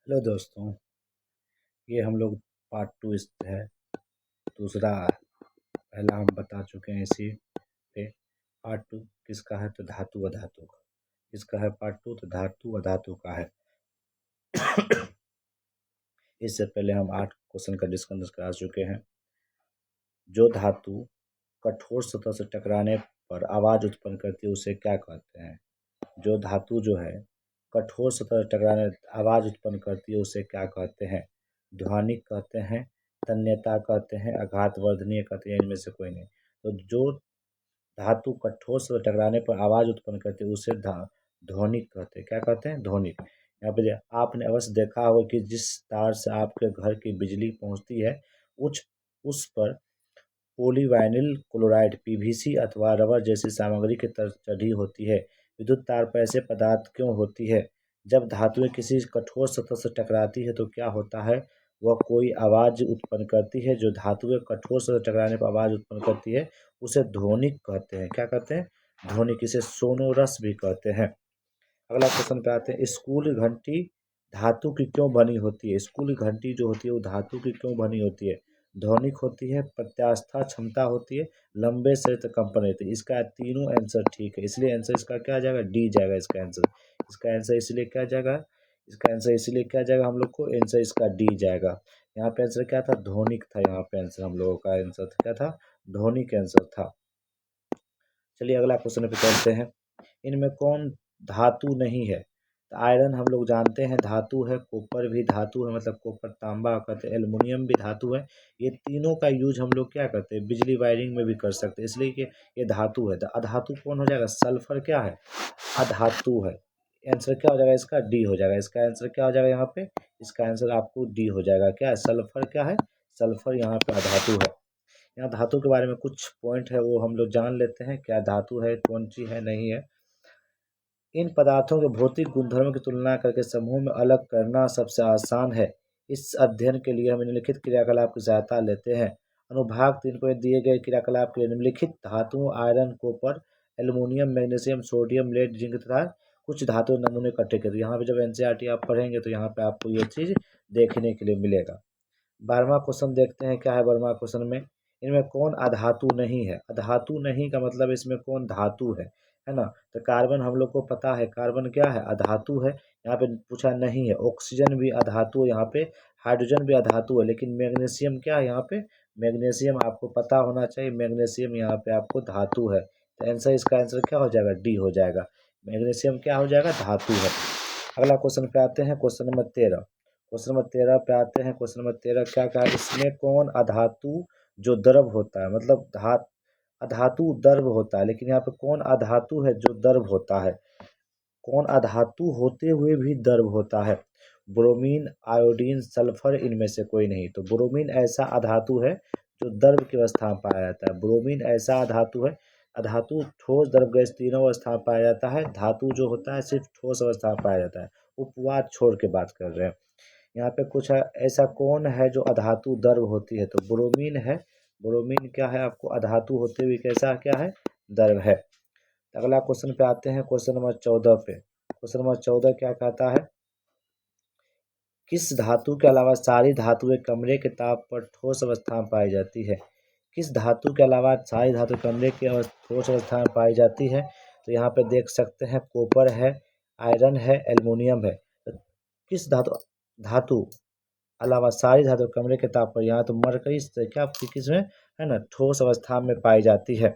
Hello दोस्तों, ये हम लोग पार्ट 2 इस है। दूसरा पहला हम बता चुके हैं इसी पे। पार्ट 2 किसका है तो धातु अधातु का। किसका है पार्ट 2 तो धातु अधातु का है। इससे पहले हम 8 क्वेश्चन का डिस्कस करा चुके हैं। जो धातु कठोर सतह से टकराने पर आवाज उत्पन्न करती है उसे क्या कहते हैं। जो धातु जो है कठोर सतह से टकराने आवाज उत्पन्न करती है उसे क्या कहते हैं। ध्वनिक कहते हैं, तन्यता कहते हैं, आघातवर्धनीय कहते हैं, इनमें से कोई नहीं। तो जो धातु कठोर से टकराने पर आवाज उत्पन्न करती है उसे ध्वनिक कहते हैं। क्या कहते हैं? ध्वनिक। यहाँ पे आपने अवश्य देखा होगा कि जिस तार से आपके घर की बिजली पहुंचती है उस पर पॉलीवाइनिल क्लोराइड पीवीसी अथवा रबर जैसी सामग्री की तरह चढ़ी होती है। विद्युत तार पर ऐसे पदार्थ क्यों होती है? जब धातुएं किसी कठोर सतह से टकराती है तो क्या होता है? वह कोई आवाज उत्पन्न करती है। जो धातुएं कठोर सतह से टकराने पर आवाज उत्पन्न करती है उसे ध्वनिक कहते हैं। क्या कहते हैं? ध्वनिक। इसे सोनोरस भी कहते हैं। अगला क्वेश्चन पे आते हैं। स्कूल घंटी धातु की क्यों बनी होती है? स्कूल घंटी जो होती है वो धातु की क्यों बनी होती है? ध्वनिक होती है, प्रत्यास्था क्षमता होती है, लंबे से कंपन होती है। इसका तीनों आंसर ठीक है, इसलिए आंसर इसका क्या आ जाएगा? डी जाएगा इसका आंसर। इसका आंसर इसलिए क्या जाएगा? इसका आंसर इसलिए क्या जाएगा हम लोग को? आंसर इसका डी जाएगा। यहाँ पे आंसर क्या था? ध्वनिक था। यहाँ पे आंसर हम लोगों का आंसर क्या था? ध्वनिक आंसर था। चलिए अगला क्वेश्चन पे चलते हैं। इनमें कौन धातु नहीं है? तो आयरन हम लोग जानते हैं धातु है, कॉपर भी धातु है, मतलब कॉपर तांबा कहते हैं, एल्युमिनियम भी धातु है। ये तीनों का यूज हम लोग क्या करते हैं? बिजली वायरिंग में भी कर सकते हैं, इसलिए कि ये धातु है। तो अधातु कौन हो जाएगा? सल्फर क्या है? अधातु है। आंसर क्या हो जाएगा इसका? डी हो जाएगा। इसका आंसर क्या हो जाएगा यहाँ पे? इसका आंसर आपको डी हो जाएगा। क्या है? सल्फर क्या है? सल्फर यहाँ पे अधातु है। यहाँ धातु के बारे में कुछ पॉइंट है वो हम लोग जान लेते हैं, क्या धातु है, कौन सी है, नहीं है। इन पदार्थों के भौतिक गुणधर्मों की तुलना करके समूह में अलग करना सबसे आसान है। इस अध्ययन के लिए हम निम्नलिखित क्रियाकलाप की सहायता लेते हैं। अनुभाग 3 को दिए गए क्रियाकलाप के लिए निम्नलिखित धातुओं iron, copper, aluminium, magnesium, sodium, lead, zinc तथा कुछ धातु नमूने इकट्ठे कर। यहाँ पे जब एनसीईआरटी आप पढ़ेंगे तो यहाँ पे आपको ये चीज देखने के लिए मिलेगा। 12वां क्वेश्चन देखते हैं क्या है 12वां क्वेश्चन में। इनमें कौन अधातु नहीं है? अधातु नहीं का मतलब इसमें कौन धातु है ना। तो कार्बन हम लोग को पता है, कार्बन क्या है? अधातु है। यहाँ पे पूछा नहीं है। ऑक्सीजन भी अधातु है यहाँ पे, हाइड्रोजन भी अधातु है, लेकिन मैग्नीशियम क्या है यहाँ पे? मैग्नीशियम आपको पता होना चाहिए, मैग्नीशियम यहाँ पे आपको धातु है। तो आंसर इसका आंसर क्या हो जाएगा? डी हो जाएगा। मैग्नीशियम क्या हो जाएगा? धातु है। अगला क्वेश्चन पे आते हैं, क्वेश्चन नंबर 13। क्वेश्चन नंबर 13 पे आते हैं। क्वेश्चन नंबर 13 क्या कहा? इसमें कौन अधातु जो द्रव होता है, मतलब अधातु द्रव होता है, लेकिन यहाँ पे कौन अधातु है जो द्रव होता है? कौन अधातु होते हुए भी द्रव होता है? ब्रोमीन, आयोडीन, सल्फर, इनमें से कोई नहीं। तो ब्रोमीन ऐसा अधातु है जो द्रव की अवस्था में पाया जाता है। ब्रोमीन ऐसा अधातु है। अधातु ठोस, द्रव, गैस तीनों अवस्था में पाया जाता है। धातु जो होता है सिर्फ ठोस अवस्था में पाया जाता है। उपवाद छोड़ के बात कर रहे हैं। यहाँ पे कुछ है, ऐसा कौन है जो अधातु द्रव होती है? तो ब्रोमीन है। ब्रोमीन क्या है? आपको अधातु होते हुए कैसा क्या है? द्रव है। अगला क्वेश्चन पे आते हैं, क्वेश्चन नंबर 14 पे। क्वेश्चन नंबर 14 क्या कहता है? किस धातु के अलावा सारी धातुएं कमरे के ताप पर ठोस अवस्था में पाई जाती है? किस धातु के अलावा सारी धातु कमरे के ठोस अवस्था में पाई जाती है? तो यहाँ पे देख सकते हैं कॉपर है, आयरन है, एल्युमिनियम है। तो किस धातु अलावा सारी धातु कमरे के ताप पर, यहाँ तो मरकरी से क्या किस में है ना, ठोस अवस्था में पाई जाती है।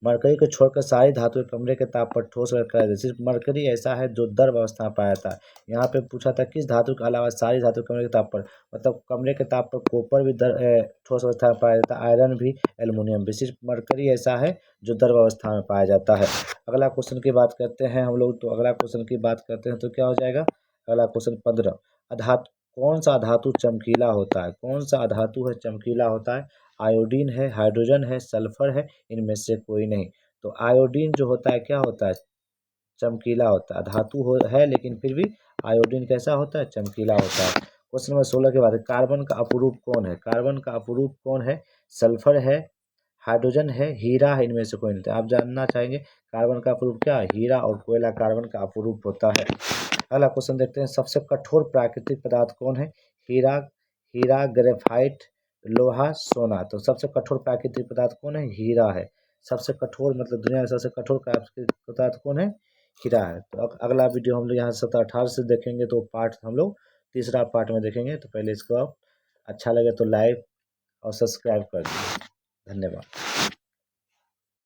मरकरी को छोड़कर सारी धातुएं कमरे के ताप पर ठोस कर दे। सिर्फ मरकरी ऐसा है जो द्रव अवस्था में पाया जाता है। यहाँ पे पूछा था किस धातु के अलावा सारी धातु कमरे के ताप पर, मतलब कमरे के ताप पर कॉपर भी ठोस अवस्था में पाया जाता है, आयरन भी, एल्युमिनियम भी। सिर्फ मरकरी ऐसा है जो द्रव अवस्था में पाया जाता है। अगला क्वेश्चन की बात करते हैं हम लोग। तो अगला क्वेश्चन की बात करते हैं तो क्या हो जाएगा? अगला क्वेश्चन 15। अधातु कौन सा धातु चमकीला होता है? कौन सा धातु है चमकीला होता है? आयोडीन है, हाइड्रोजन है, सल्फर है, इनमें से कोई नहीं। तो आयोडीन जो होता है क्या होता है? चमकीला होता है। धातु है लेकिन फिर भी आयोडीन कैसा होता है? चमकीला होता है। क्वेश्चन नंबर 16 के बाद कार्बन का अपरूप कौन है? कार्बन का अपरूप कौन है? सल्फर है, हाइड्रोजन है, हीरा है, इनमें से कोई नहीं। तो आप जानना चाहेंगे कार्बन का अपरूप क्या है? हीरा और कोयला कार्बन का अपरूप होता है। अगला क्वेश्चन देखते हैं, सबसे कठोर प्राकृतिक पदार्थ कौन है? हीरा, हीरा, ग्रेफाइट, लोहा, सोना। तो सबसे कठोर प्राकृतिक पदार्थ कौन है? हीरा है। सबसे कठोर मतलब दुनिया का सबसे कठोर प्राकृतिक पदार्थ कौन है? हीरा है। तो अगला वीडियो हम लोग यहाँ 17-18 से देखेंगे, तो पार्ट हम लोग तीसरा पार्ट में देखेंगे। तो पहले इसको आप अच्छा लगे तो लाइक और सब्सक्राइब कर दीजिए। धन्यवाद।